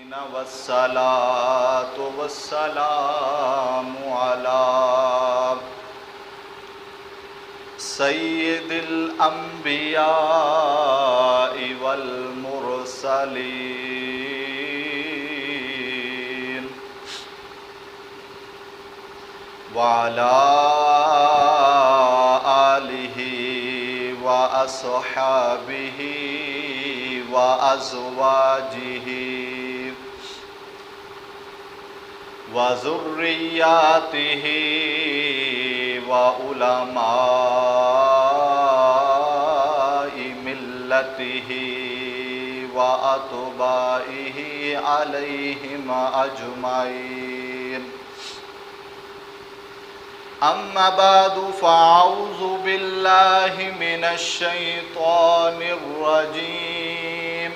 والصلاة والسلام على سيد الأنبياء والمرسلين وعلى آله وأصحابه وأزواجه وذرياته وعلماء ملته وأتباعه عليهم أجمعين. أما بعد فأعوذ بالله من الشيطان الرجيم.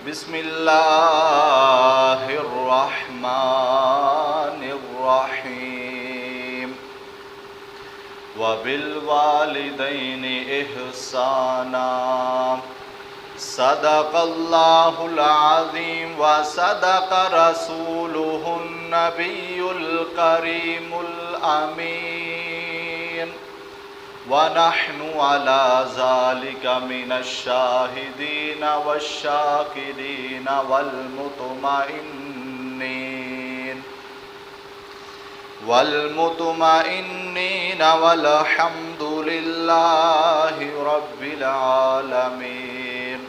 بسم الله الرحمن الرحيم. وبالوالدين إحسانا. صدق الله العظيم وصدق رسوله النبي الكريم الأمين. ونحن على ذلك من الشاهدين والشاكرين والمطمئنين والحمد لله رب العالمين.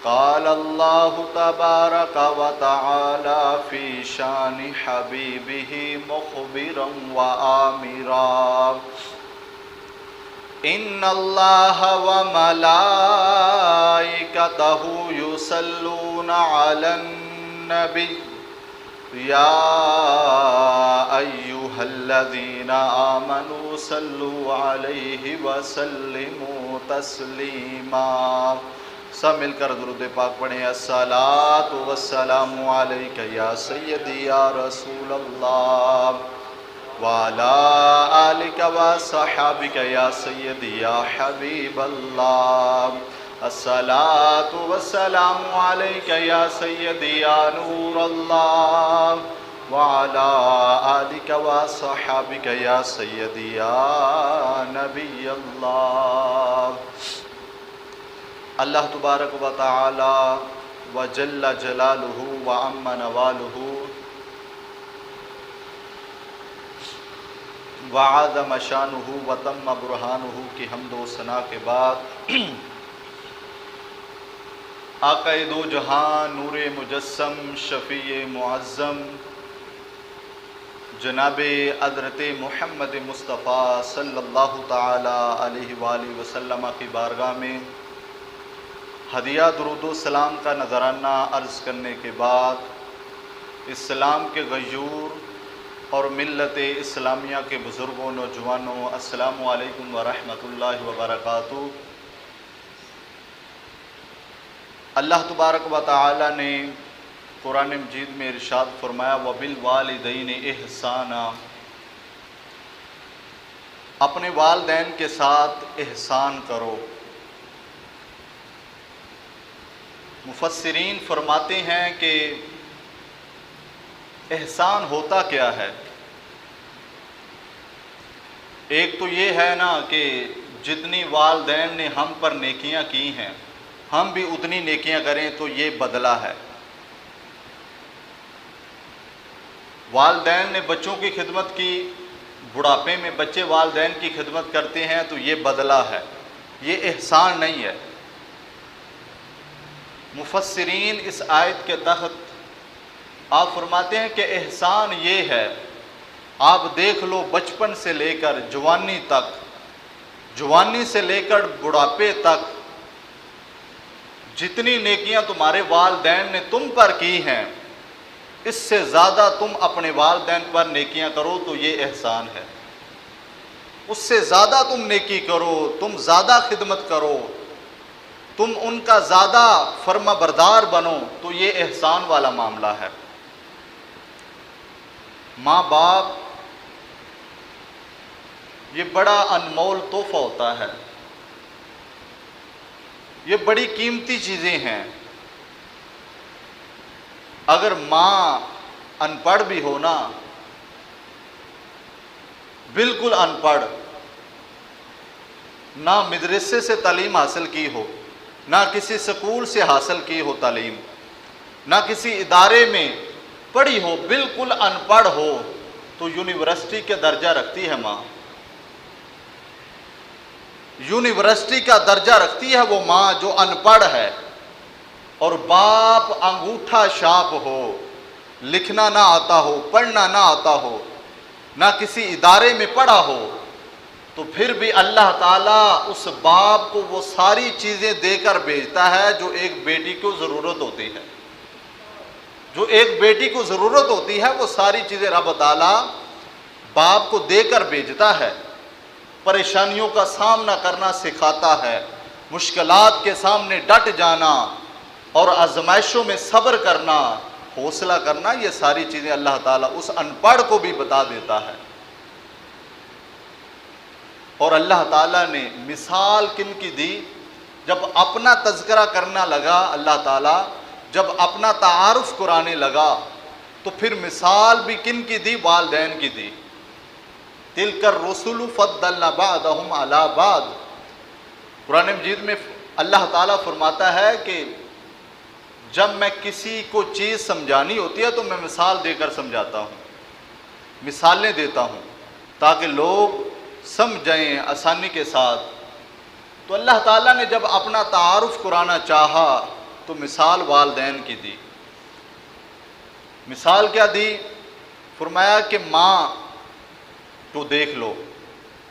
قال الله تبارك وتعالى في شان حبيبه مخبرا وآمرا. إن الله وملائكته يصلون على النبي يا أيها الذين آمنوا صلوا عليه وسلموا تسلیما. سب مل کر درود پاک پڑھیں. الصلاۃ والسلام علیک یا سیدی یا رسول اللہ وعلی آلک وصحابک یا سیدی یا حبیب اللہ. الصلاۃ والسلام علیک یا سیدی یا نور اللہ وعلی آلک وصحابک یا سیدی یا نبی اللہ. اللہ تبارک و تعالی و جل جلالہ و عم نوالہ و عظم شانہ و تم برہانہ کی حمد و ثنا کے بعد آقا دو جہاں نور مجسم شفیع معظم جناب حضرت محمد مصطفیٰ صلی اللہ تعالی علیہ وآلہ وسلم کی بارگاہ میں ہدیہ درود و سلام کا نذرانہ عرض کرنے کے بعد اسلام کے غیور اور ملت اسلامیہ کے بزرگوں نوجوانوں السلام علیکم ورحمۃ اللہ وبرکاتہ. اللہ تبارک و تعالی نے قرآن مجید میں ارشاد فرمایا وبالوالدین احسانا. اپنے والدین کے ساتھ احسان کرو. مفسرین فرماتے ہیں کہ احسان ہوتا کیا ہے. ایک تو یہ ہے نا کہ جتنی والدین نے ہم پر نیکیاں کی ہیں ہم بھی اتنی نیکیاں کریں تو یہ بدلہ ہے. والدین نے بچوں کی خدمت کی, بڑھاپے میں بچے والدین کی خدمت کرتے ہیں تو یہ بدلہ ہے, یہ احسان نہیں ہے. مفسرین اس آیت کے تحت آپ فرماتے ہیں کہ احسان یہ ہے, آپ دیکھ لو بچپن سے لے کر جوانی تک, جوانی سے لے کر بڑھاپے تک جتنی نیکیاں تمہارے والدین نے تم پر کی ہیں اس سے زیادہ تم اپنے والدین پر نیکیاں کرو تو یہ احسان ہے. اس سے زیادہ تم نیکی کرو, تم زیادہ خدمت کرو, تم ان کا زیادہ فرما بردار بنو تو یہ احسان والا معاملہ ہے. ماں باپ یہ بڑا انمول تحفہ ہوتا ہے, یہ بڑی قیمتی چیزیں ہیں. اگر ماں ان پڑھ بھی ہو نا، بالکل ان پڑھ، نہ مدرسے سے تعلیم حاصل کی ہو، نہ کسی سکول سے حاصل کی ہو تعلیم، نہ کسی ادارے میں پڑھی ہو، بالکل ان پڑھ ہو، تو یونیورسٹی کا درجہ رکھتی ہے ماں، یونیورسٹی کا درجہ رکھتی ہے وہ ماں جو ان پڑھ ہے۔ اور باپ انگوٹھا چھاپ ہو، لکھنا نہ آتا ہو، پڑھنا نہ آتا ہو، نہ کسی ادارے میں پڑھا ہو، تو پھر بھی اللہ تعالیٰ اس باپ کو وہ ساری چیزیں دے کر بھیجتا ہے جو ایک بیٹی کو ضرورت ہوتی ہے، جو ایک بیٹی کو ضرورت ہوتی ہے، وہ ساری چیزیں رب تعالیٰ باپ کو دے کر بھیجتا ہے۔ پریشانیوں کا سامنا کرنا سکھاتا ہے، مشکلات کے سامنے ڈٹ جانا اور آزمائشوں میں صبر کرنا، حوصلہ کرنا، یہ ساری چیزیں اللہ تعالیٰ اس ان پڑھ کو بھی بتا دیتا ہے۔ اور اللہ تعالیٰ نے مثال کن کی دی؟ جب اپنا تذکرہ کرنا لگا اللہ تعالیٰ، جب اپنا تعارف کرانے لگا، تو پھر مثال بھی کن کی دی؟ والدین کی دی۔ تِلْكَ الرُّسُلُ فَضَّلْنَا بَعْضَهُمْ عَلَىٰ بَعْضٍ۔ قرآن مجید میں اللہ تعالیٰ فرماتا ہے کہ جب میں کسی کو چیز سمجھانی ہوتی ہے تو میں مثال دے کر سمجھاتا ہوں، مثالیں دیتا ہوں تاکہ لوگ سمجھیں آسانی کے ساتھ۔ تو اللہ تعالیٰ نے جب اپنا تعارف کرانا چاہا تو مثال والدین کی دی۔ مثال کیا دی؟ فرمایا کہ ماں تو دیکھ لو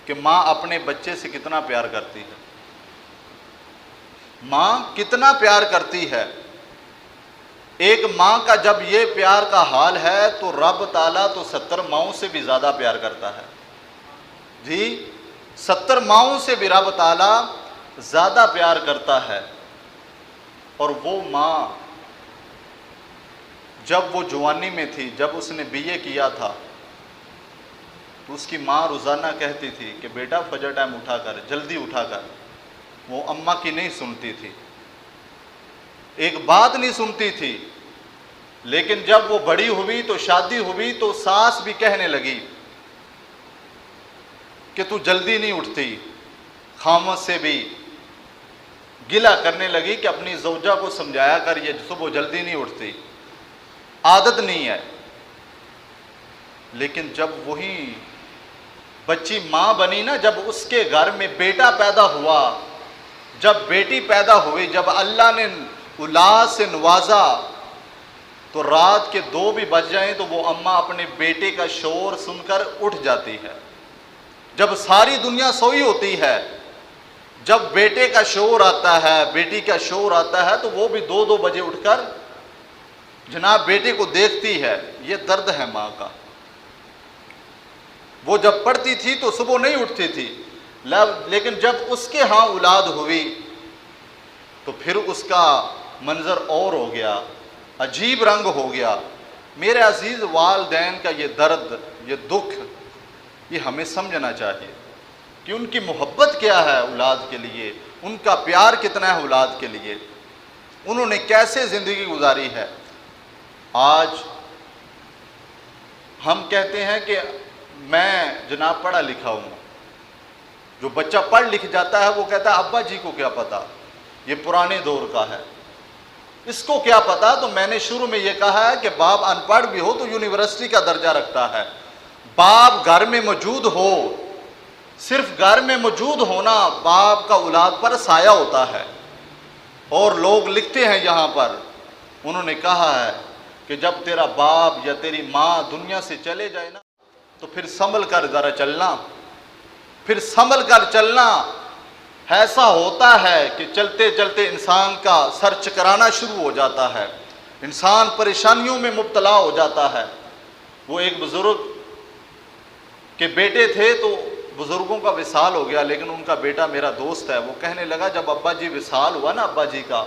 کہ ماں اپنے بچے سے کتنا پیار کرتی ہے، ماں کتنا پیار کرتی ہے۔ ایک ماں کا جب یہ پیار کا حال ہے تو رب تعالیٰ تو 70 ماؤں سے بھی زیادہ پیار کرتا ہے، جی 70 ماؤں سے بھی رب تعالیٰ زیادہ پیار کرتا ہے۔ اور وہ ماں جب وہ جوانی میں تھی، جب اس نے BA کیا تھا، تو اس کی ماں روزانہ کہتی تھی کہ بیٹا فجر ٹائم اٹھا کر، جلدی اٹھا کر۔ وہ اماں کی نہیں سنتی تھی، ایک بات نہیں سنتی تھی۔ لیکن جب وہ بڑی ہوئی تو شادی ہوئی تو ساس بھی کہنے لگی کہ تو جلدی نہیں اٹھتی، خامد سے بھی گلہ کرنے لگی کہ اپنی زوجہ کو سمجھایا کر، یہ صبح جلدی نہیں اٹھتی، عادت نہیں ہے۔ لیکن جب وہی بچی ماں بنی نا، جب اس کے گھر میں بیٹا پیدا ہوا، جب بیٹی پیدا ہوئی، جب اللہ نے اولاد سے نوازا، تو رات کے 2 بھی بج جائیں تو وہ اماں اپنے بیٹے کا شور سن کر اٹھ جاتی ہے۔ جب ساری دنیا سوئی ہوتی ہے، جب بیٹے کا شور آتا ہے، بیٹی کا شور آتا ہے، تو وہ بھی 2 بجے اٹھ کر جناب بیٹے کو دیکھتی ہے۔ یہ درد ہے ماں کا۔ وہ جب پڑھتی تھی تو صبح نہیں اٹھتی تھی، لیکن جب اس کے ہاں اولاد ہوئی تو پھر اس کا منظر اور ہو گیا، عجیب رنگ ہو گیا۔ میرے عزیز، والدین کا یہ درد، یہ دکھ، یہ ہمیں سمجھنا چاہیے کہ ان کی محبت کیا ہے اولاد کے لیے، ان کا پیار کتنا ہے اولاد کے لیے، انہوں نے کیسے زندگی گزاری ہے۔ آج ہم کہتے ہیں کہ میں جناب پڑھا لکھا ہوں، جو بچہ پڑھ لکھ جاتا ہے وہ کہتا ہے ابا جی کو کیا پتا، یہ پرانے دور کا ہے، اس کو کیا پتا۔ تو میں نے شروع میں یہ کہا ہے کہ باپ ان پڑھ بھی ہو تو یونیورسٹی کا درجہ رکھتا ہے۔ باپ گھر میں موجود ہو، صرف گھر میں موجود ہونا باپ کا اولاد پر سایہ ہوتا ہے۔ اور لوگ لکھتے ہیں یہاں پر، انہوں نے کہا ہے کہ جب تیرا باپ یا تیری ماں دنیا سے چلے جائے نا تو پھر سنبھل کر ذرا چلنا، پھر سنبھل کر چلنا۔ ایسا ہوتا ہے کہ چلتے چلتے انسان کا سر چکرانا شروع ہو جاتا ہے، انسان پریشانیوں میں مبتلا ہو جاتا ہے۔ وہ ایک بزرگ کے بیٹے تھے تو بزرگوں کا وصال ہو گیا، لیکن ان کا بیٹا میرا دوست ہے، وہ کہنے لگا جب ابا جی وصال ہوا نا ابا جی کا،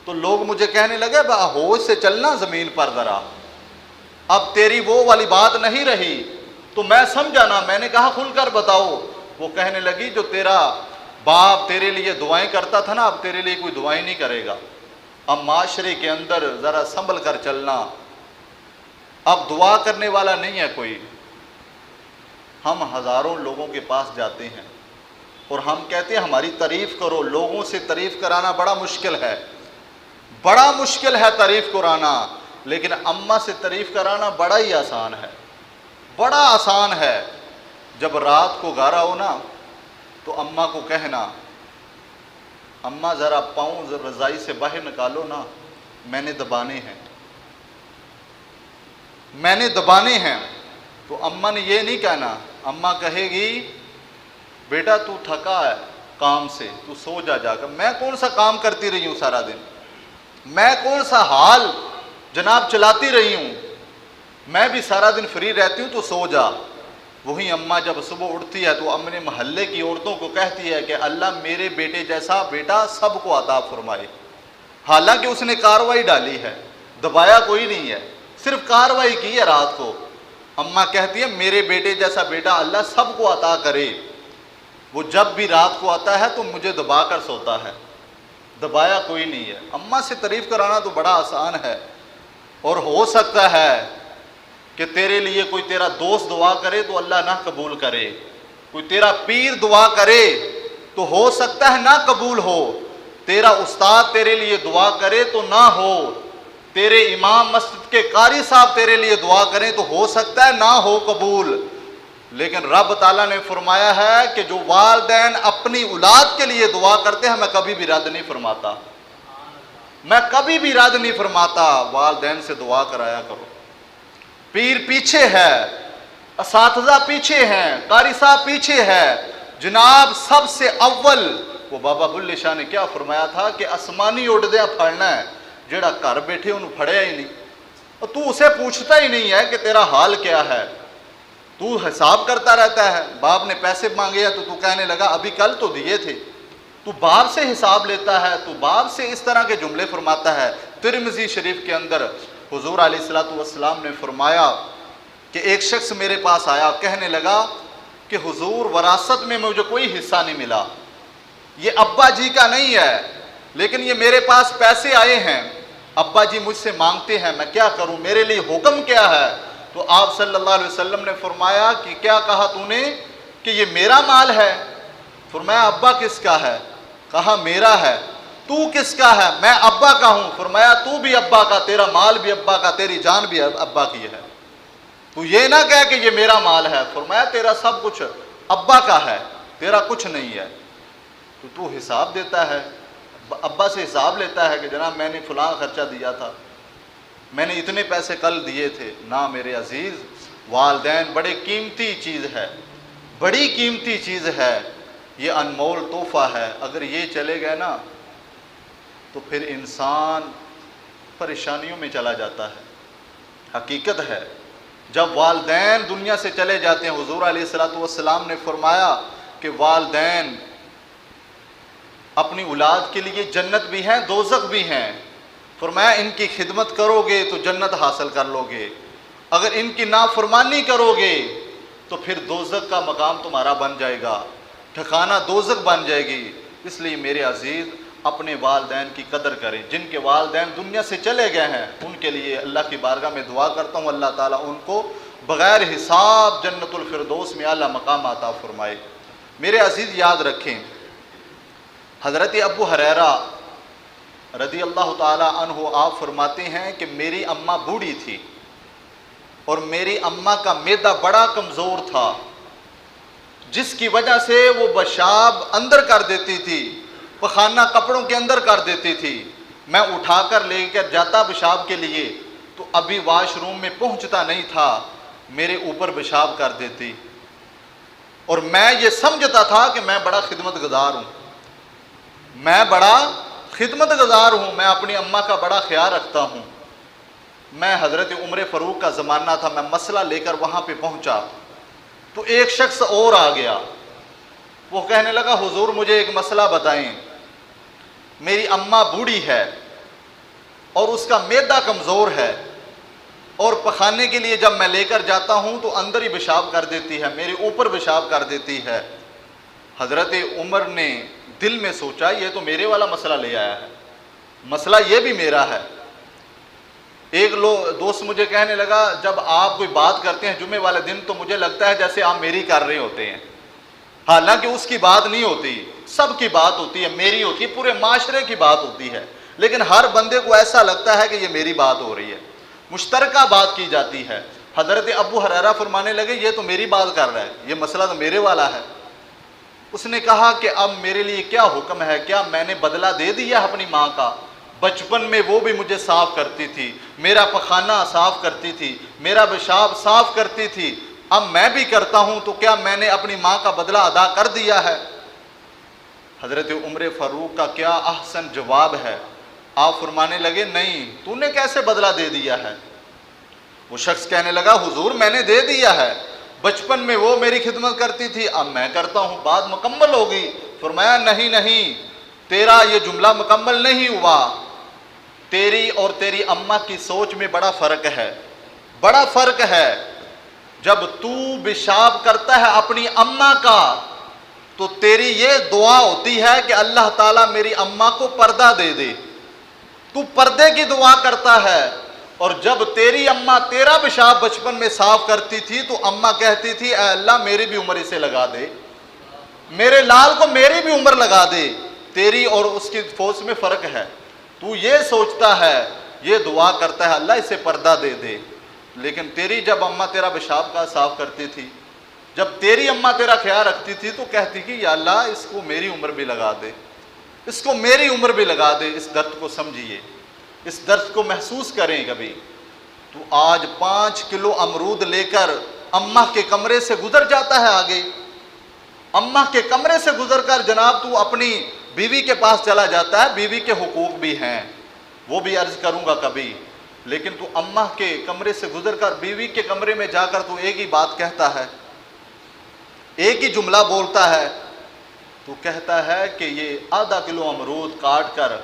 تو لوگ مجھے کہنے لگے ہوش سے چلنا زمین پر ذرا، اب تیری وہ والی بات نہیں رہی۔ تو میں سمجھا نا، میں نے کہا کھل کر بتاؤ۔ وہ کہنے لگی جو تیرا باپ تیرے لیے دعائیں کرتا تھا نا، اب تیرے لیے کوئی دعائیں نہیں کرے گا۔ اب معاشرے کے اندر ذرا سنبھل کر چلنا، اب دعا کرنے والا نہیں ہے کوئی۔ ہم ہزاروں لوگوں کے پاس جاتے ہیں اور ہم کہتے ہیں ہماری تعریف کرو۔ لوگوں سے تعریف کرانا بڑا مشکل ہے، بڑا مشکل ہے تعریف کرانا، لیکن اماں سے تعریف کرانا بڑا ہی آسان ہے، بڑا آسان ہے۔ جب رات کو گارا ہو نا تو اماں کو کہنا، اماں ذرا پاؤں رضائی سے باہر نکالو نا، میں نے دبانے ہیں، میں نے دبانے ہیں۔ تو اماں نے یہ نہیں کہنا، اماں کہے گی بیٹا تو تھکا ہے کام سے، تو سو جا کر۔ میں کون سا کام کرتی رہی ہوں سارا دن، میں کون سا حال جناب چلاتی رہی ہوں، میں بھی سارا دن فری رہتی ہوں، تو سو جا۔ وہی اماں جب صبح اٹھتی ہے تو اپنے محلے کی عورتوں کو کہتی ہے کہ اللہ میرے بیٹے جیسا بیٹا سب کو عطا فرمائے۔ حالانکہ اس نے کاروائی ڈالی ہے، دبایا کوئی نہیں ہے، صرف کاروائی کی ہے رات کو۔ اماں کہتی ہے میرے بیٹے جیسا بیٹا اللہ سب کو عطا کرے۔ وہ جب بھی رات کو آتا ہے تو مجھے دبا کر سوتا ہے، دبایا کوئی نہیں ہے۔ اماں سے تعریف کرانا تو بڑا آسان ہے، اور ہو سکتا ہے کہ تیرے لیے کوئی تیرا دوست دعا کرے تو اللہ نہ قبول کرے، کوئی تیرا پیر دعا کرے تو ہو سکتا ہے نہ قبول ہو، تیرا استاد تیرے لیے دعا کرے تو نہ ہو، تیرے امام مسجد کے قاری صاحب تیرے لیے دعا کریں تو ہو سکتا ہے نہ ہو قبول، لیکن رب تعالیٰ نے فرمایا ہے کہ جو والدین اپنی اولاد کے لیے دعا کرتے ہیں میں کبھی بھی رد نہیں فرماتا، میں کبھی بھی رد نہیں فرماتا۔ والدین سے دعا کرایا کرو۔ پیر پیچھے ہے، اساتذہ پیچھے ہیں، قاری صاحب پیچھے ہے، جناب سب سے اول وہ بابا بلے شاہ نے کیا فرمایا تھا کہ آسمانی اڑدیا پھڑنا ہے، جڑا گھر بیٹھے انہوں پھڑیا ہی نہیں، اور تو اسے پوچھتا ہی نہیں ہے کہ تیرا حال کیا ہے، تو حساب کرتا رہتا ہے۔ باپ نے پیسے مانگے ہیں تو تو کہنے لگا ابھی کل تو دیے تھے، تو باپ سے حساب لیتا ہے، تو باپ سے اس طرح کے جملے فرماتا ہے۔ ترمذی شریف کے اندر حضور علیہ السلام نے فرمایا کہ ایک شخص میرے پاس آیا، کہنے لگا کہ حضور وراثت میں مجھے کوئی حصہ نہیں ملا، یہ ابا جی کا نہیں ہے، لیکن یہ میرے پاس پیسے آئے ہیں، ابا جی مجھ سے مانگتے ہیں، میں کیا کروں، میرے لیے حکم کیا ہے؟ تو آپ صلی اللہ علیہ وسلم نے فرمایا کہ کیا کہا تو نے کہ یہ میرا مال ہے؟ فرمایا ابا کس کا ہے؟ کہا میرا ہے۔ تو کس کا ہے؟ میں ابا کا ہوں۔ فرمایا تو بھی ابا کا، تیرا مال بھی ابا کا، تیری جان بھی ابا کی ہے، تو یہ نہ کہہ کہ یہ میرا مال ہے۔ فرمایا تیرا سب کچھ ابا کا ہے، تیرا کچھ نہیں ہے، تو حساب دیتا ہے، ابا سے حساب لیتا ہے کہ جناب میں نے فلاں خرچہ دیا تھا، میں نے اتنے پیسے کل دیے تھے۔ نہ میرے عزیز، والدین بڑے قیمتی چیز ہے، بڑی قیمتی چیز ہے، یہ انمول تحفہ ہے۔ اگر یہ چلے گئے نا تو پھر انسان پریشانیوں میں چلا جاتا ہے۔ حقیقت ہے جب والدین دنیا سے چلے جاتے ہیں، حضور علیہ السلام نے فرمایا کہ والدین اپنی اولاد کے لیے جنت بھی ہیں دوزخ بھی ہیں۔ فرمایا ان کی خدمت کرو گے تو جنت حاصل کر لو گے، اگر ان کی نافرمانی کرو گے تو پھر دوزخ کا مقام تمہارا بن جائے گا، ٹھکانہ دوزخ بن جائے گی۔ اس لیے میرے عزیز اپنے والدین کی قدر کریں۔ جن کے والدین دنیا سے چلے گئے ہیں ان کے لیے اللہ کی بارگاہ میں دعا کرتا ہوں اللہ تعالیٰ ان کو بغیر حساب جنت الفردوس میں اعلیٰ مقام عطا فرمائے۔ میرے عزیز یاد رکھیں، حضرت ابو ہریرہ رضی اللہ تعالیٰ عنہ آپ فرماتے ہیں کہ میری اماں بوڑھی تھی اور میری اماں کا معدہ بڑا کمزور تھا، جس کی وجہ سے وہ پیشاب اندر کر دیتی تھی، پخانہ کپڑوں کے اندر کر دیتی تھی۔ میں اٹھا کر لے کر جاتا پیشاب کے لیے تو ابھی واش روم میں پہنچتا نہیں تھا، میرے اوپر پیشاب کر دیتی، اور میں یہ سمجھتا تھا کہ میں بڑا خدمت گزار ہوں، میں بڑا خدمت گزار ہوں، میں اپنی اماں کا بڑا خیال رکھتا ہوں۔ میں حضرت عمر فاروق کا زمانہ تھا، میں مسئلہ لے کر وہاں پہ پہنچا تو ایک شخص اور آ گیا، وہ کہنے لگا حضور مجھے ایک مسئلہ بتائیں، میری اماں بوڑھی ہے اور اس کا معدہ کمزور ہے، اور پخانے کے لیے جب میں لے کر جاتا ہوں تو اندر ہی پیشاب کر دیتی ہے، میرے اوپر پیشاب کر دیتی ہے۔ حضرت عمر نے دل میں سوچا یہ تو میرے والا مسئلہ لے آیا ہے، مسئلہ یہ بھی میرا ہے۔ ایک دوست مجھے کہنے لگا جب آپ کوئی بات کرتے ہیں جمعے والے دن تو مجھے لگتا ہے جیسے آپ میری کر رہے ہوتے ہیں، حالانکہ اس کی بات نہیں ہوتی، سب کی بات ہوتی ہے، میری ہوتی ہے، پورے معاشرے کی بات ہوتی ہے، لیکن ہر بندے کو ایسا لگتا ہے کہ یہ میری بات ہو رہی ہے، مشترکہ بات کی جاتی ہے۔ حضرت ابو ہریرہ فرمانے لگے یہ تو میری بات کر رہا ہے، یہ مسئلہ تو میرے والا ہے۔ اس نے کہا کہ اب میرے لیے کیا حکم ہے، کیا میں نے بدلہ دے دیا اپنی ماں کا؟ بچپن میں وہ بھی مجھے صاف کرتی تھی، میرا پخانہ صاف کرتی تھی، میرا پیشاب صاف کرتی تھی، اب میں بھی کرتا ہوں تو کیا میں نے اپنی ماں کا بدلہ ادا کر دیا ہے؟ حضرت عمر فاروق کا کیا احسن جواب ہے، آپ فرمانے لگے نہیں، تو نے کیسے بدلہ دے دیا ہے؟ وہ شخص کہنے لگا حضور میں نے دے دیا ہے، بچپن میں وہ میری خدمت کرتی تھی، اب میں کرتا ہوں، بات مکمل ہو گئی۔ فرمایا نہیں نہیں، تیرا یہ جملہ مکمل نہیں ہوا، تیری اور تیری اماں کی سوچ میں بڑا فرق ہے، بڑا فرق ہے۔ جب تو پیشاب کرتا ہے اپنی اماں کا تو تیری یہ دعا ہوتی ہے کہ اللہ تعالیٰ میری اماں کو پردہ دے دے، تو پردے کی دعا کرتا ہے۔ اور جب تیری اماں تیرا پیشاب بچپن میں صاف کرتی تھی تو اماں کہتی تھی اے اللہ میری بھی عمر اسے لگا دے، میرے لال کو میری بھی عمر لگا دے۔ تیری اور اس کی فوج میں فرق ہے، تو یہ سوچتا ہے، یہ دعا کرتا ہے اللہ اسے پردہ دے دے، لیکن تیری جب اماں تیرا پیشاب کا صاف کرتی تھی، جب تیری اماں تیرا خیال رکھتی تھی تو کہتی کہ یا اللہ اس کو میری عمر بھی لگا دے، اس کو میری عمر بھی لگا دے۔ اس درد کو سمجھیے، اس درد کو محسوس کریں کبھی۔ تو آج 5 کلو امرود لے کر اماں کے کمرے سے گزر جاتا ہے، آگے اماں کے کمرے سے گزر کر جناب تو اپنی بیوی کے پاس چلا جاتا ہے، بیوی کے حقوق بھی ہیں، وہ بھی عرض کروں گا کبھی، لیکن تو اماں کے کمرے سے گزر کر بیوی کے کمرے میں جا کر تو ایک ہی بات کہتا ہے، ایک ہی جملہ بولتا ہے، تو کہتا ہے کہ یہ آدھا کلو امرود کاٹ کر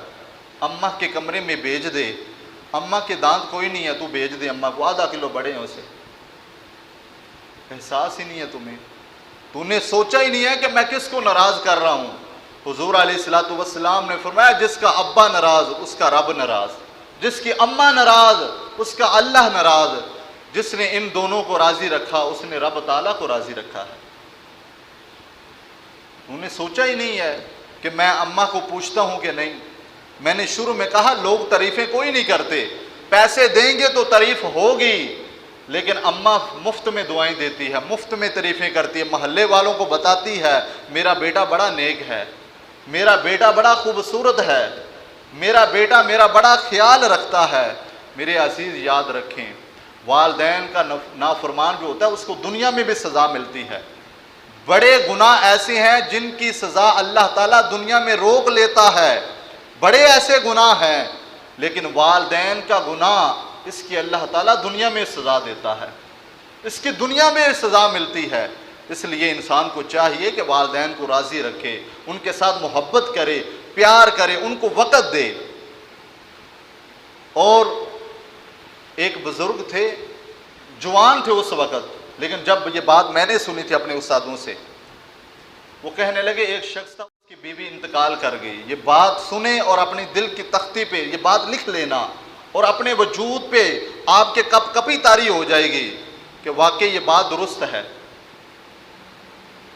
اماں کے کمرے میں بیچ دے، اماں کے دانت کوئی نہیں ہے تو بیچ دے، اماں کو آدھا کلو بڑے ہیں اسے۔ احساس ہی نہیں ہے تمہیں، تو نے سوچا ہی نہیں ہے کہ میں کس کو ناراض کر رہا ہوں۔ حضور علیہ الصلوۃ والسلام نے فرمایا جس کا ابا ناراض اس کا رب ناراض، جس کی اماں ناراض اس کا اللہ ناراض، جس نے ان دونوں کو راضی رکھا اس نے رب تعالیٰ کو راضی رکھا ہے۔ انہوں نے سوچا ہی نہیں ہے کہ میں اماں کو پوچھتا ہوں کہ نہیں۔ میں نے شروع میں کہا لوگ تعریفیں کوئی نہیں کرتے، پیسے دیں گے تو تعریف ہوگی، لیکن اماں مفت میں دعائیں دیتی ہے، مفت میں تعریفیں کرتی ہے، محلے والوں کو بتاتی ہے میرا بیٹا بڑا نیک ہے، میرا بیٹا بڑا خوبصورت ہے، میرا بیٹا میرا بڑا خیال رکھتا ہے۔ میرے عزیز یاد رکھیں، والدین کا نافرمان جو ہوتا ہے اس کو دنیا میں بھی سزا ملتی ہے۔ بڑے گناہ ایسے ہیں جن کی سزا اللہ تعالیٰ دنیا میں روک لیتا ہے، بڑے ایسے گناہ ہیں، لیکن والدین کا گناہ اس کی اللہ تعالیٰ دنیا میں سزا دیتا ہے، اس کی دنیا میں سزا ملتی ہے۔ اس لیے انسان کو چاہیے کہ والدین کو راضی رکھے، ان کے ساتھ محبت کرے، پیار کرے، ان کو وقت دے۔ اور ایک بزرگ تھے، جوان تھے اس وقت، لیکن جب یہ بات میں نے سنی تھی اپنے استادوں سے، وہ کہنے لگے ایک شخص تھا اس کی بیوی انتقال کر گئی، یہ بات سنیں اور اپنی دل کی تختی پہ یہ بات لکھ لینا اور اپنے وجود پہ آپ کے کپ کپی طاری ہو جائے گی کہ واقعی یہ بات درست ہے۔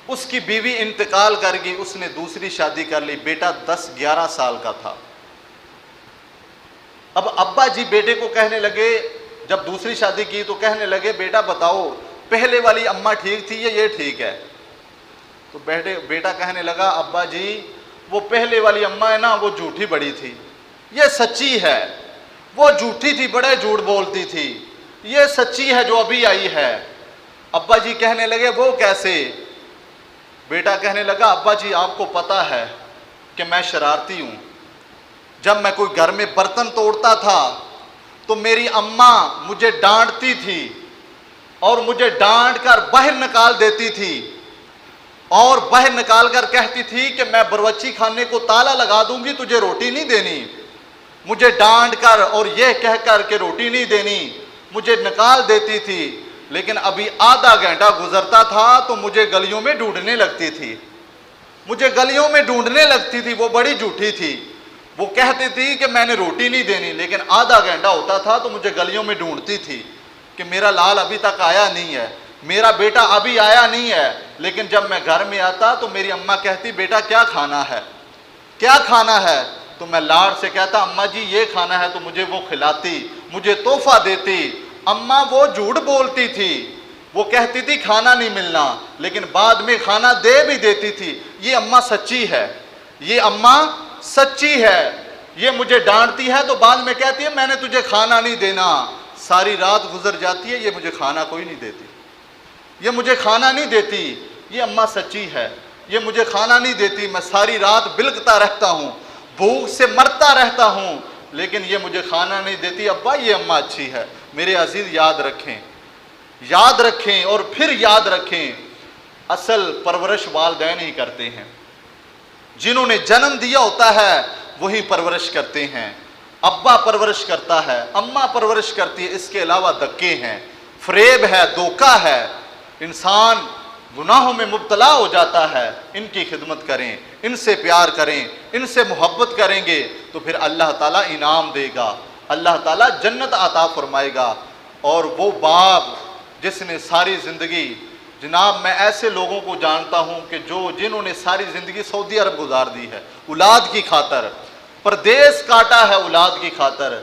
اس کی بیوی انتقال کر گئی، اس نے دوسری شادی کر لی، بیٹا 10-11 سال کا تھا۔ اب ابا جی بیٹے کو کہنے لگے، جب دوسری شادی کی تو کہنے لگے بیٹا بتاؤ پہلے والی اماں ٹھیک تھی یا یہ ٹھیک ہے؟ تو بیٹا کہنے لگا ابا جی وہ پہلے والی اماں ہے نا وہ جھوٹی بڑی تھی، یہ سچی ہے، وہ جھوٹی تھی، بڑے جھوٹ بولتی تھی، یہ سچی ہے جو ابھی آئی ہے۔ ابا جی کہنے لگے وہ کیسے؟ بیٹا کہنے لگا ابا جی آپ کو پتہ ہے کہ میں شرارتی ہوں، جب میں کوئی گھر میں برتن توڑتا تھا تو میری اماں مجھے ڈانٹتی تھی اور مجھے ڈانٹ کر باہر نکال دیتی تھی، اور باہر نکال کر کہتی تھی کہ میں باورچی خانے کو تالا لگا دوں گی، تجھے روٹی نہیں دینی، مجھے ڈانٹ کر اور یہ کہہ کر کہ روٹی نہیں دینی مجھے نکال دیتی تھی۔ لیکن ابھی آدھا گھنٹہ گزرتا تھا تو مجھے گلیوں میں ڈھونڈنے لگتی تھی، مجھے گلیوں میں ڈھونڈنے لگتی تھی، وہ بڑی جھوٹی تھی۔ وہ کہتی تھی کہ میں نے روٹی نہیں دینی، لیکن آدھا گھنٹہ ہوتا تھا تو مجھے گلیوں میں ڈھونڈتی تھی کہ میرا لال ابھی تک آیا نہیں ہے، میرا بیٹا ابھی آیا نہیں ہے۔ لیکن جب میں گھر میں آتا تو میری اماں کہتی بیٹا کیا کھانا ہے، کیا کھانا ہے؟ تو میں لاڑ سے کہتا اماں جی یہ کھانا ہے، تو مجھے وہ کھلاتی، مجھے تحفہ دیتی۔ اماں وہ جھوٹ بولتی تھی، وہ کہتی تھی کھانا نہیں ملنا، لیکن بعد میں کھانا دے بھی دیتی تھی۔ یہ اماں سچی ہے، یہ اماں سچی ہے۔ یہ مجھے ڈانٹتی ہے تو بعد میں کہتی ہے میں نے تجھے کھانا نہیں دینا، ساری رات گزر جاتی ہے یہ مجھے کھانا کوئی نہیں دیتی، یہ مجھے کھانا نہیں دیتی۔ یہ اماں سچی ہے، یہ مجھے کھانا نہیں دیتی، میں ساری رات بلکتا رہتا ہوں، بھوک سے مرتا رہتا ہوں، لیکن یہ مجھے کھانا نہیں دیتی۔ ابا یہ اماں اچھی ہے۔ میرے عزیز یاد رکھیں، یاد رکھیں اور پھر یاد رکھیں، اصل پرورش والدین ہی کرتے ہیں، جنہوں نے جنم دیا ہوتا ہے وہی پرورش کرتے ہیں۔ ابا پرورش کرتا ہے، اماں پرورش کرتی ہے، اس کے علاوہ دھکے ہیں، فریب ہے، دھوکہ ہے، انسان گناہوں میں مبتلا ہو جاتا ہے۔ ان کی خدمت کریں، ان سے پیار کریں، ان سے محبت کریں گے تو پھر اللہ تعالیٰ انعام دے گا، اللہ تعالیٰ جنت عطا فرمائے گا۔ اور وہ باپ جس نے ساری زندگی، جناب میں ایسے لوگوں کو جانتا ہوں کہ جنہوں نے ساری زندگی سعودی عرب گزار دی ہے اولاد کی خاطر، پردیس کاٹا ہے اولاد کی خاطر،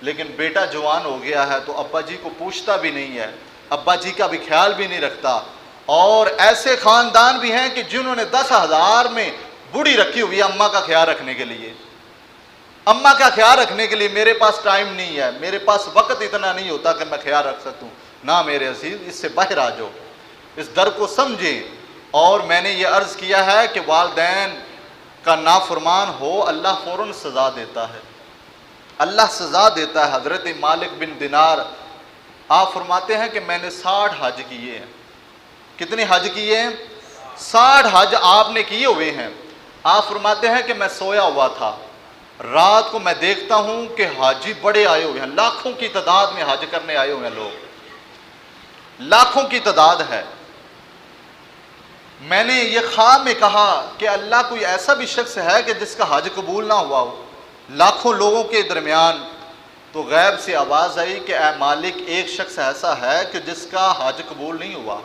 لیکن بیٹا جوان ہو گیا ہے تو ابا جی کو پوچھتا بھی نہیں ہے، ابا جی کا بھی خیال بھی نہیں رکھتا۔ اور ایسے خاندان بھی ہیں کہ جنہوں نے 10,000 میں بوڑھی رکھی ہوئی ہے اماں کا خیال رکھنے کے لیے، اماں کا خیال رکھنے کے لیے۔ میرے پاس ٹائم نہیں ہے، میرے پاس وقت اتنا نہیں ہوتا کہ میں خیال رکھ سکوں۔ نہ میرے عزیز، اس سے باہر آ جاؤ، اس در کو سمجھیں۔ اور میں نے یہ عرض کیا ہے کہ والدین کا نافرمان ہو اللہ فوراً سزا دیتا ہے، اللہ سزا دیتا ہے۔ حضرت مالک بن دینار آپ فرماتے ہیں کہ میں نے 60 حج کیے ہیں۔ کتنے حج کیے ہیں؟ 60 حج آپ نے کیے ہوئے ہیں۔ آپ فرماتے ہیں کہ میں سویا ہوا تھا، رات کو میں دیکھتا ہوں کہ حاجی بڑے آئے ہوئے ہیں، لاکھوں کی تعداد میں حج کرنے آئے ہوئے ہیں لوگ، لاکھوں کی تعداد ہے۔ میں نے یہ خواب میں کہا کہ اللہ کوئی ایسا بھی شخص ہے کہ جس کا حج قبول نہ ہوا ہو لاکھوں لوگوں کے درمیان؟ تو غیب سے آواز آئی کہ اے مالک ایک شخص ایسا ہے کہ جس کا حج قبول نہیں ہوا،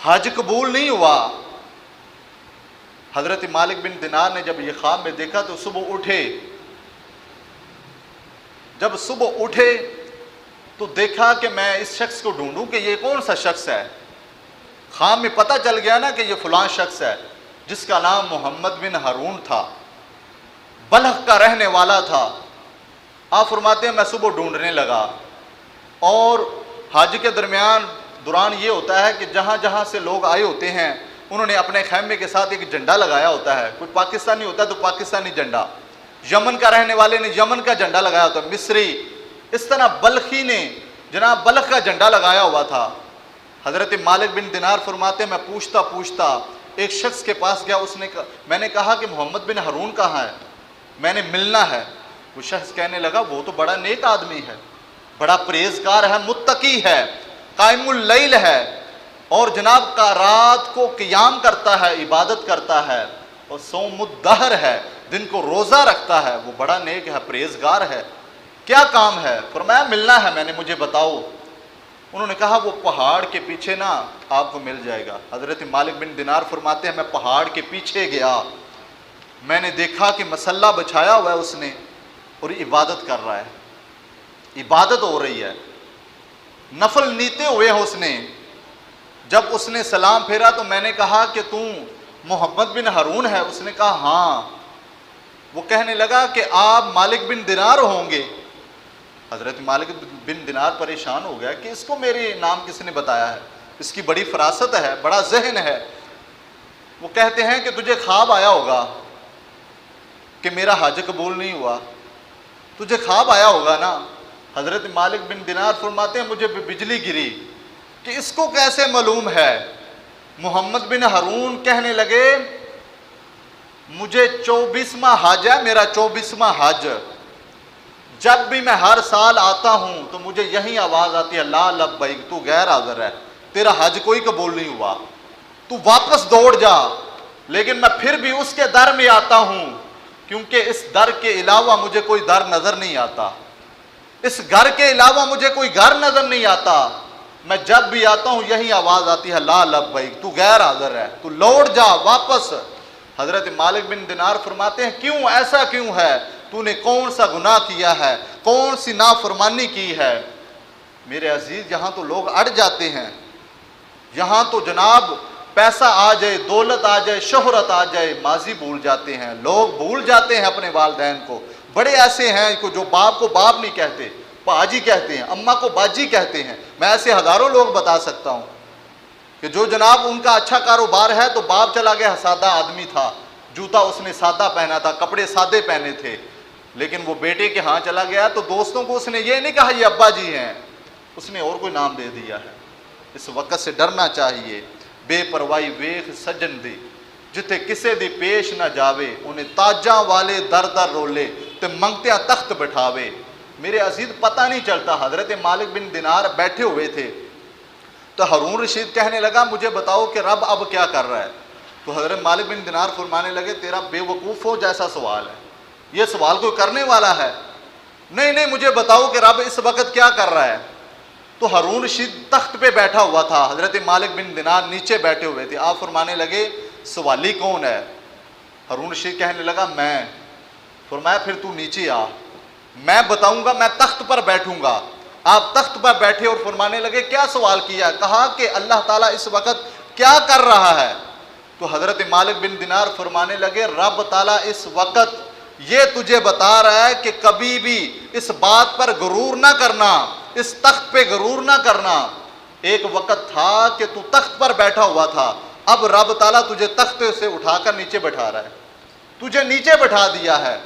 حج قبول نہیں ہوا۔ حضرت مالک بن دینار نے جب یہ خواب میں دیکھا تو صبح اٹھے، جب صبح اٹھے تو دیکھا کہ میں اس شخص کو ڈھونڈوں کہ یہ کون سا شخص ہے۔ خواب میں پتہ چل گیا نا کہ یہ فلاں شخص ہے جس کا نام محمد بن ہارون تھا، بلخ کا رہنے والا تھا۔ آپ فرماتے ہیں میں صبح ڈھونڈنے لگا، اور حج کے دوران یہ ہوتا ہے کہ جہاں جہاں سے لوگ آئے ہوتے ہیں انہوں نے اپنے خیمے کے ساتھ ایک جھنڈا لگایا ہوتا ہے، کوئی پاکستانی ہوتا ہے تو پاکستانی جھنڈا، یمن کا رہنے والے نے یمن کا جھنڈا لگایا ہوتا ہے، مصری، اس طرح بلخی نے جناب بلخ کا جھنڈا لگایا ہوا تھا۔ حضرت مالک بن دینار فرماتے ہیں میں پوچھتا ایک شخص کے پاس گیا، میں نے کہا کہ محمد بن ہارون کہاں ہے، میں نے ملنا ہے۔ وہ شخص کہنے لگا وہ تو بڑا نیک آدمی ہے، بڑا پرہیزگار ہے، متقی ہے، قائم اللیل ہے، اور جناب کا رات کو قیام کرتا ہے، عبادت کرتا ہے، اور صوم الدہر ہے، دن کو روزہ رکھتا ہے، وہ بڑا نیک ہے، پرہیزگار ہے، کیا کام ہے؟ فرمایا ملنا ہے، میں نے مجھے بتاؤ۔ انہوں نے کہا وہ پہاڑ کے پیچھے نا آپ کو مل جائے گا۔ حضرت مالک بن دینار فرماتے ہیں میں پہاڑ کے پیچھے گیا، میں نے دیکھا کہ مسلح بچھایا ہوا ہے اس نے اور عبادت کر رہا ہے، عبادت ہو رہی ہے، نفل نیتے ہوئے ہیں اس نے۔ جب اس نے سلام پھیرا تو میں نے کہا کہ تم محمد بن ہارون ہے؟ اس نے کہا ہاں۔ وہ کہنے لگا کہ آپ مالک بن دینار ہوں گے۔ حضرت مالک بن دینار پریشان ہو گیا کہ اس کو میرے نام کس نے بتایا ہے، اس کی بڑی فراست ہے، بڑا ذہن ہے۔ وہ کہتے ہیں کہ تجھے خواب آیا ہوگا کہ میرا حج قبول نہیں ہوا، تجھے خواب آیا ہوگا نا۔ حضرت مالک بن دینار فرماتے ہیں مجھے بجلی گری کہ اس کو کیسے معلوم ہے۔ محمد بن ہارون کہنے لگے مجھے 24واں حج ہے، میرا 24واں حج، جب بھی میں ہر سال آتا ہوں تو مجھے یہی آواز آتی ہے لا لبیک، تو غیر حاضر ہے، تیرا حج کوئی قبول نہیں ہوا، تو واپس دوڑ جا۔ لیکن میں پھر بھی اس کے در میں آتا ہوں کیونکہ اس در کے علاوہ مجھے کوئی در نظر نہیں آتا، اس گھر کے علاوہ مجھے کوئی گھر نظر نہیں آتا، میں جب بھی آتا ہوں یہی آواز آتی ہے لا لبیک، تو غیر حاضر ہے، تو لوٹ جا واپس۔ حضرت مالک بن دینار فرماتے ہیں کیوں، ایسا کیوں ہے، تو نے کون سا گناہ کیا ہے، کون سی نافرمانی کی ہے؟ میرے عزیز یہاں تو لوگ اڑ جاتے ہیں، یہاں تو جناب پیسہ آ جائے، دولت آ جائے، شہرت آ جائے، ماضی بھول جاتے ہیں، لوگ بھول جاتے ہیں اپنے والدین کو۔ بڑے ایسے ہیں جو باپ کو باپ نہیں کہتے، باجی کہتے ہیں، اماں کو باجی کہتے ہیں۔ میں ایسے ہزاروں لوگ بتا سکتا ہوں کہ جو جناب ان کا اچھا کاروبار ہے تو باپ چلا گیا، سادہ آدمی تھا، جوتا اس نے سادہ پہنا تھا، کپڑے سادے پہنے تھے، لیکن وہ بیٹے کے ہاں چلا گیا تو دوستوں کو اس نے یہ نہیں کہا یہ ابا جی ہیں، اس نے اور کوئی نام دے دیا ہے۔ اس وقت سے ڈرنا چاہیے۔ بے پرواہی ویخ سجن دی جتے کسے دی پیش نہ جاوے، انہیں تاجاں والے در در رولے تے منگتیاں تخت بٹھاوے۔ میرے عزیز پتہ نہیں چلتا، حضرت مالک بن دینار بیٹھے ہوئے تھے تو ہارون رشید کہنے لگا مجھے بتاؤ کہ رب اب کیا کر رہا ہے؟ تو حضرت مالک بن دینار فرمانے لگے تیرا بے وقوف ہو جیسا سوال ہے، یہ سوال کوئی کرنے والا ہے؟ نہیں مجھے بتاؤ کہ رب اس وقت کیا کر رہا ہے؟ تو ہارون رشید تخت پہ بیٹھا ہوا تھا، حضرت مالک بن دینار نیچے بیٹھے ہوئے تھے۔ آپ فرمانے لگے سوالی کون ہے؟ ہارون رشید کہنے لگا میں۔ فرمایا پھر تو نیچے آ، میں بتاؤں گا، میں تخت پر بیٹھوں گا۔ آپ تخت پر بیٹھے اور فرمانے لگے کیا سوال کیا؟ کہا کہ اللہ تعالیٰ اس وقت کیا کر رہا ہے؟ تو حضرت مالک بن دینار فرمانے لگے رب تعالیٰ اس وقت یہ تجھے بتا رہا ہے کہ کبھی بھی اس بات پر غرور نہ کرنا، اس تخت پہ غرور نہ کرنا۔ ایک وقت تھا کہ تو تخت پر بیٹھا ہوا تھا، اب رب تعالیٰ تجھے تخت سے اٹھا کر نیچے بٹھا رہا ہے، تجھے نیچے بٹھا دیا ہے۔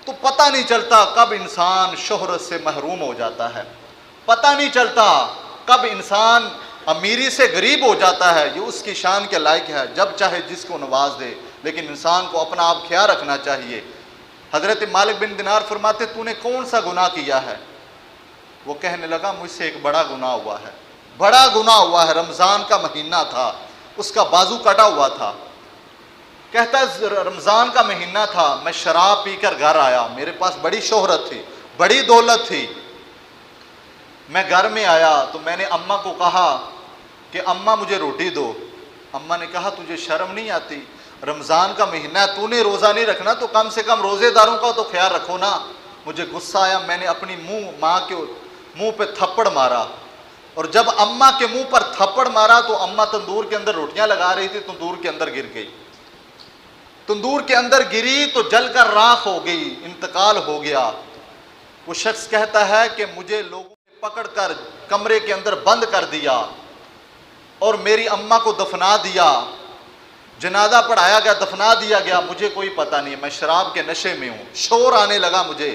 تو پتہ نہیں چلتا کب انسان شہرت سے محروم ہو جاتا ہے، پتہ نہیں چلتا کب انسان امیری سے غریب ہو جاتا ہے، یہ اس کی شان کے لائق ہے، جب چاہے جس کو نواز دے، لیکن انسان کو اپنا آپ خیال رکھنا چاہیے۔ حضرت مالک بن دینار فرماتے تو نے کون سا گناہ کیا ہے؟ وہ کہنے لگا مجھ سے ایک بڑا گناہ ہوا ہے، بڑا گناہ ہوا ہے، رمضان کا مہینہ تھا، اس کا بازو کٹا ہوا تھا۔ کہتا ہے رمضان کا مہینہ تھا، میں شراب پی کر گھر آیا، میرے پاس بڑی شہرت تھی، بڑی دولت تھی۔ میں گھر میں آیا تو میں نے اماں کو کہا کہ اماں مجھے روٹی دو۔ اماں نے کہا تجھے شرم نہیں آتی؟ رمضان کا مہینہ ہے، تو نے روزہ نہیں رکھنا تو کم سے کم روزے داروں کا تو خیال رکھو نا۔ مجھے غصہ آیا، میں نے اپنی ماں کے منہ پہ تھپڑ مارا، اور جب اماں کے منہ پر تھپڑ مارا تو اماں تندور کے اندر روٹیاں لگا رہی تھی، تندور کے اندر گر گئی، تندور کے اندر گری تو جل کر راکھ ہو گئی، انتقال ہو گیا۔ وہ شخص کہتا ہے کہ مجھے لوگوں نے پکڑ کر کمرے کے اندر بند کر دیا اور میری اماں کو دفنا دیا، جنازہ پڑھایا گیا، دفنا دیا گیا، مجھے کوئی پتہ نہیں، میں شراب کے نشے میں ہوں۔ شور آنے لگا مجھے،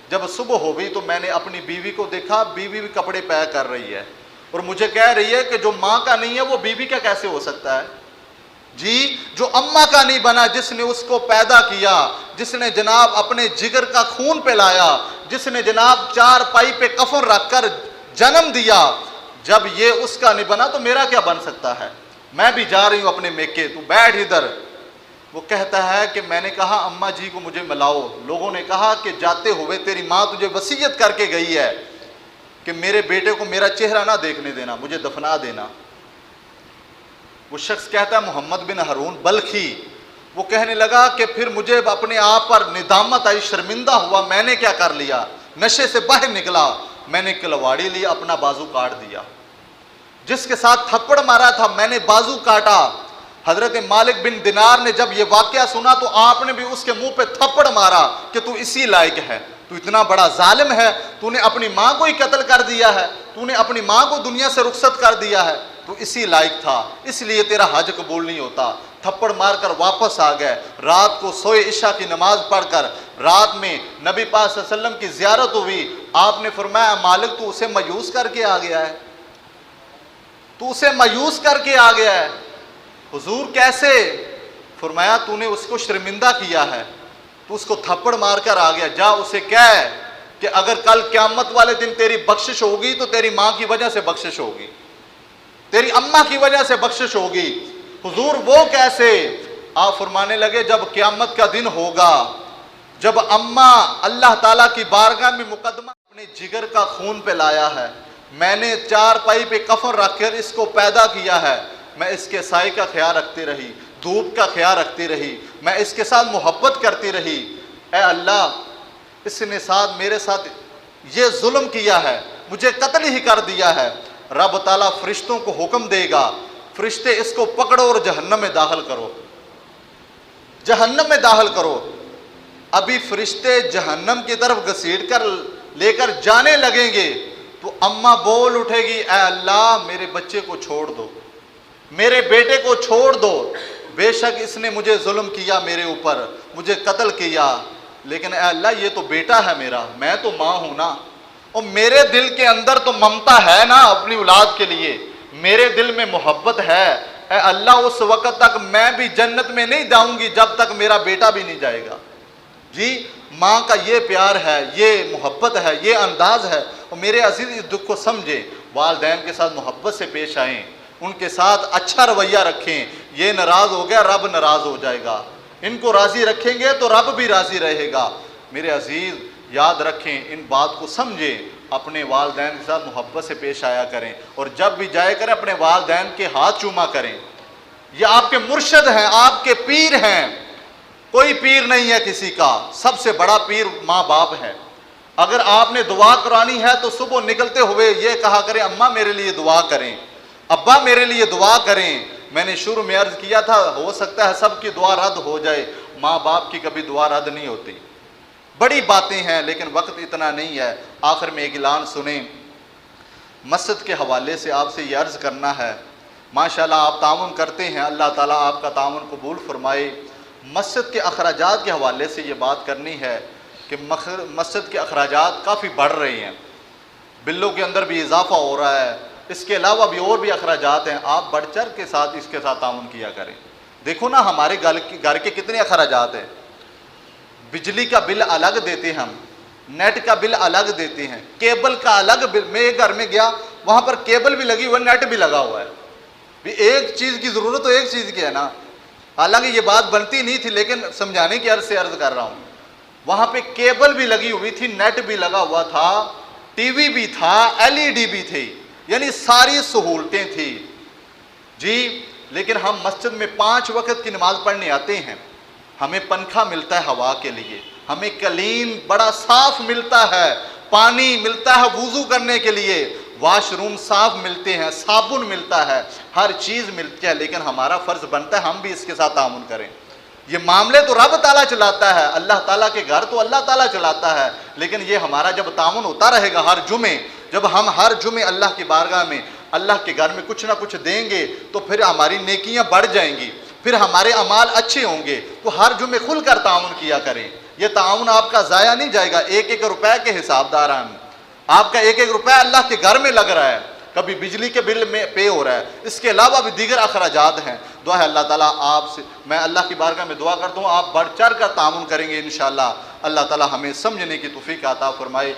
جب صبح ہو گئی تو میں نے اپنی بیوی کو دیکھا، بیوی بھی کپڑے پے کر رہی ہے اور مجھے کہہ رہی ہے کہ جو ماں کا نہیں ہے وہ بیوی کا کیسے ہو سکتا ہے؟ جی جو اماں کا نہیں بنا، جس نے اس کو پیدا کیا، جس نے جناب اپنے جگر کا خون پلایا، جس نے جناب چار پائی پہ کفن رکھ کر جنم دیا، جب یہ اس کا نہیں بنا تو میرا کیا بن سکتا ہے؟ میں بھی جا رہی ہوں اپنے میکے، تو بیٹھ ادھر۔ وہ کہتا ہے کہ میں نے کہا اماں جی کو مجھے ملاؤ۔ لوگوں نے کہا کہ جاتے ہوئے تیری ماں تجھے وصیت کر کے گئی ہے کہ میرے بیٹے کو میرا چہرہ نہ دیکھنے دینا، مجھے دفنا دینا۔ وہ شخص کہتا ہے محمد بن ہارون بلخی، وہ کہنے لگا کہ پھر مجھے اپنے آپ پر ندامت آئی، شرمندہ ہوا، میں نے کیا کر لیا؟ نشے سے باہر نکلا، میں نے کلواڑی لی، اپنا بازو کاٹ دیا۔ جس کے ساتھ تھپڑ مارا تھا میں نے بازو کاٹا۔ حضرت مالک بن دینار نے جب یہ واقعہ سنا تو آپ نے بھی اس کے منہ پہ تھپڑ مارا کہ تو اسی لائق ہے، تو اتنا بڑا ظالم ہے، تو نے اپنی ماں کو ہی قتل کر دیا ہے، تو نے اپنی ماں کو دنیا سے رخصت کر دیا ہے، تو اسی لائق تھا، اس لیے تیرا حج قبول نہیں ہوتا۔ تھپڑ مار کر واپس آ گئے، رات کو سوئے، عشاء کی نماز پڑھ کر رات میں نبی پاک صلی اللہ علیہ وسلم کی زیارت ہوئی۔ آپ نے فرمایا مالک تو اسے مایوس کر کے آ گیا ہے، تو اسے مایوس کر کے آ گیا ہے۔ حضور کیسے؟ فرمایا تو نے اس کو شرمندہ کیا ہے، تو اس کو تھپڑ مار کر آ گیا، جا اسے کہہ کہ اگر کل قیامت والے دن تیری بخشش ہوگی تو تیری ماں کی وجہ سے بخشش ہوگی، تیری اماں کی وجہ سے بخشش ہوگی۔ حضور وہ کیسے؟ آپ فرمانے لگے جب قیامت کا دن ہوگا جب اماں اللہ تعالیٰ کی بارگاہ میں مقدمہ اپنے جگر کا خون پہ لایا ہے، میں نے چار پائی پہ کفن رکھ کر اس کو پیدا کیا ہے، میں اس کے سائے کا خیال رکھتی رہی، دھوپ کا خیال رکھتی رہی، میں اس کے ساتھ محبت کرتی رہی، اے اللہ اس نے ساتھ میرے ساتھ یہ ظلم کیا ہے، مجھے قتل ہی کر دیا ہے، رب تعالیٰ فرشتوں کو حکم دے گا، فرشتے اس کو پکڑو اور جہنم میں داخل کرو، جہنم میں داخل کرو۔ ابھی فرشتے جہنم کی طرف گھسیٹ کر لے کر جانے لگیں گے تو اماں بول اٹھے گی، اے اللہ میرے بچے کو چھوڑ دو، میرے بیٹے کو چھوڑ دو، بے شک اس نے مجھے ظلم کیا، میرے اوپر مجھے قتل کیا، لیکن اے اللہ یہ تو بیٹا ہے میرا، میں تو ماں ہوں نا، اور میرے دل کے اندر تو ممتا ہے نا اپنی اولاد کے لیے، میرے دل میں محبت ہے، اے اللہ اس وقت تک میں بھی جنت میں نہیں جاؤں گی جب تک میرا بیٹا بھی نہیں جائے گا۔ جی ماں کا یہ پیار ہے، یہ محبت ہے، یہ انداز ہے، اور میرے عزیز اس دکھ کو سمجھیں، والدین کے ساتھ محبت سے پیش آئیں، ان کے ساتھ اچھا رویہ رکھیں، یہ ناراض ہو گیا رب ناراض ہو جائے گا، ان کو راضی رکھیں گے تو رب بھی راضی رہے گا۔ میرے عزیز یاد رکھیں، ان بات کو سمجھیں، اپنے والدین کے ساتھ محبت سے پیش آیا کریں، اور جب بھی جائے کریں اپنے والدین کے ہاتھ چوما کریں، یہ آپ کے مرشد ہیں، آپ کے پیر ہیں، کوئی پیر نہیں ہے کسی کا، سب سے بڑا پیر ماں باپ ہے۔ اگر آپ نے دعا کرانی ہے تو صبح نکلتے ہوئے یہ کہا کریں، اماں میرے لیے دعا کریں، ابا میرے لیے دعا کریں۔ میں نے شروع میں عرض کیا تھا، ہو سکتا ہے سب کی دعا رد ہو جائے، ماں باپ کی کبھی دعا رد نہیں ہوتی۔ بڑی باتیں ہیں لیکن وقت اتنا نہیں ہے، آخر میں ایک اعلان سنیں۔ مسجد کے حوالے سے آپ سے یہ عرض کرنا ہے، ماشاءاللہ آپ تعاون کرتے ہیں، اللہ تعالیٰ آپ کا تعاون قبول فرمائے۔ مسجد کے اخراجات کے حوالے سے یہ بات کرنی ہے کہ مسجد کے اخراجات کافی بڑھ رہے ہیں، بلوں کے اندر بھی اضافہ ہو رہا ہے، اس کے علاوہ بھی اور بھی اخراجات ہیں، آپ بڑھ چڑھ کے ساتھ اس کے ساتھ تعاون کیا کریں۔ دیکھو نا ہمارے گھر کے کتنے اخراجات ہیں، بجلی کا بل الگ دیتے ہیں، ہم نیٹ کا بل الگ دیتے ہیں، کیبل کا الگ بل، میں ایک گھر میں گیا وہاں پر کیبل بھی لگی ہوا ہے، نیٹ بھی لگا ہوا ہے، بھی ایک چیز کی ضرورت تو ایک چیز کی ہے نا، حالانکہ یہ بات بنتی نہیں تھی لیکن سمجھانے کی عرض سے عرض کر رہا ہوں، وہاں پہ کیبل بھی لگی ہوئی تھی، نیٹ بھی لگا ہوا تھا، ٹی وی بھی تھا، LED بھی تھی، یعنی ساری سہولتیں تھی جی۔ لیکن ہم مسجد میں 5 وقت کی نماز پڑھنے آتے ہیں، ہمیں پنکھا ملتا ہے ہوا کے لیے، ہمیں کلین بڑا صاف ملتا ہے، پانی ملتا ہے وضو کرنے کے لیے، واش روم صاف ملتے ہیں، صابن ملتا ہے، ہر چیز ملتی ہے، لیکن ہمارا فرض بنتا ہے ہم بھی اس کے ساتھ تعاون کریں۔ یہ معاملے تو رب تعالیٰ چلاتا ہے، اللہ تعالیٰ کے گھر تو اللہ تعالیٰ چلاتا ہے، لیکن یہ ہمارا جب تعاون ہوتا رہے گا ہر جمعے، جب ہم ہر جمعے اللہ کی بارگاہ میں اللہ کے گھر میں کچھ نہ کچھ دیں گے تو پھر ہماری نیکیاں بڑھ جائیں گی، پھر ہمارے اعمال اچھے ہوں گے، تو ہر جمعے کھل کر تعاون کیا کریں، یہ تعاون آپ کا ضائع نہیں جائے گا۔ 1-1 روپے کے حساب داران آپ کا 1-1 روپے اللہ کے گھر میں لگ رہا ہے، کبھی بجلی کے بل میں پے ہو رہا ہے، اس کے علاوہ بھی دیگر اخراجات ہیں۔ دعا ہے اللہ تعالیٰ آپ سے، میں اللہ کی بارگاہ میں دعا کرتا ہوں آپ بڑھ چڑھ کر تعاون کریں گے انشاءاللہ، اللہ تعالیٰ ہمیں سمجھنے کی توفیق عطا فرمائے۔